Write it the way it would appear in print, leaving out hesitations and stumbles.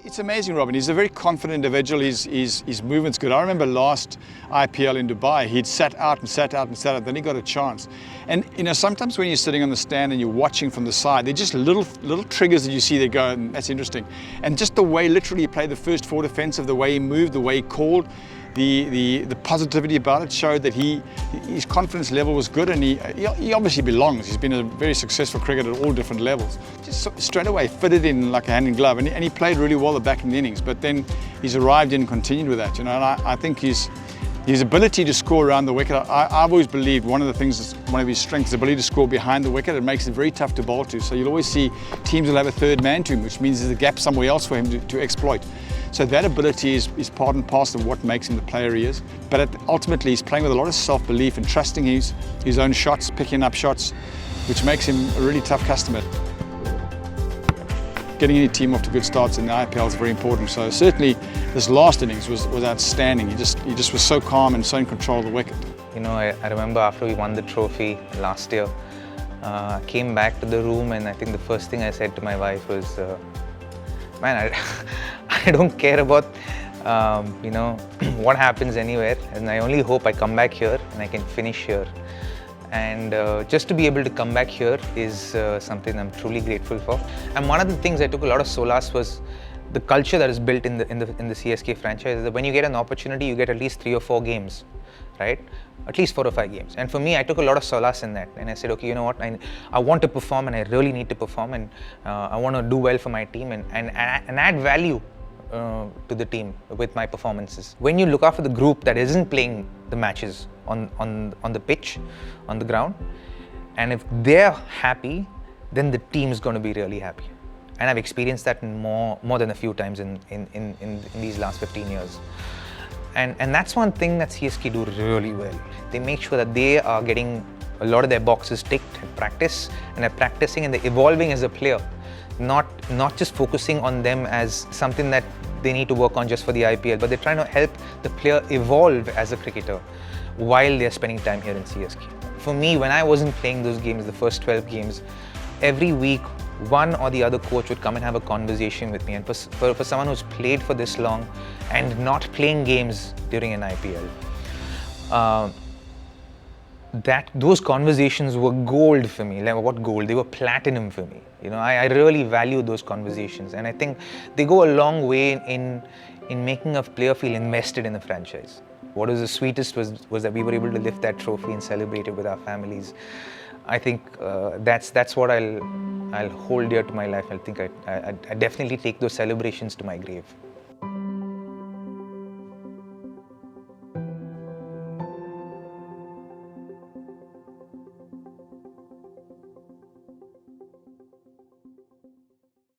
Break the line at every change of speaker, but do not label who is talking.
It's amazing, Robin. He's a very confident individual. His movement's good. I remember last IPL in Dubai, he'd sat out and sat out and sat out, then he got a chance. And sometimes when you're sitting on the stand and you're watching from the side, they're just little triggers that you see that go, and that's interesting. And just the way literally he played the first four defensive, the way he moved, the way he called, the positivity about it showed that his confidence level was good, and he obviously belongs. He's been a very successful cricketer at all different levels. Just straight away fitted in like a hand in glove, and he played really well the back in the innings. But then he's arrived in and continued with that, And I think his ability to score around the wicket. I've always believed one of the things, one of his strengths, is the ability to score behind the wicket. It makes it very tough to bowl to. So you'll always see teams will have a third man to him, which means there's a gap somewhere else for him to exploit. So that ability is part and parcel of what makes him the player he is. But ultimately, he's playing with a lot of self-belief and trusting his own shots, picking up shots, which makes him a really tough customer. Getting any team off to good starts in the IPL is very important. So certainly, this last innings was outstanding. He just was so calm and so in control of the wicket.
I remember after we won the trophy last year, I came back to the room, and I think the first thing I said to my wife was, man, I don't care about what happens anywhere, and I only hope I come back here and I can finish here. And just to be able to come back here is something I'm truly grateful for. And one of the things I took a lot of solace was the culture that is built in the CSK franchise. Is that when you get an opportunity, you get at least 3 or 4 games, right? At least 4 or 5 games. And for me, I took a lot of solace in that. And I said, okay, you know what? I want to perform, and I really need to perform, and I want to do well for my team and add value to the team with my performances. When you look after the group that isn't playing the matches on the pitch, on the ground, and if they're happy, then the team is going to be really happy. And I've experienced that more than a few times in these last 15 years. And that's one thing that CSK do really well. They make sure that they are getting a lot of their boxes ticked at practice, and they're practicing and they're evolving as a player. Not just focusing on them as something that they need to work on just for the IPL, but they're trying to help the player evolve as a cricketer while they're spending time here in CSK. For me, when I wasn't playing those games, the first 12 games, every week, one or the other coach would come and have a conversation with me. And for someone who's played for this long and not playing games during an IPL, those conversations were gold for me. Like, what gold? They were platinum for me. I really value those conversations, and I think they go a long way in making a player feel invested in the franchise. What was the sweetest was that we were able to lift that trophy and celebrate it with our families. I think that's what I'll hold dear to my life. I think I definitely take those celebrations to my grave.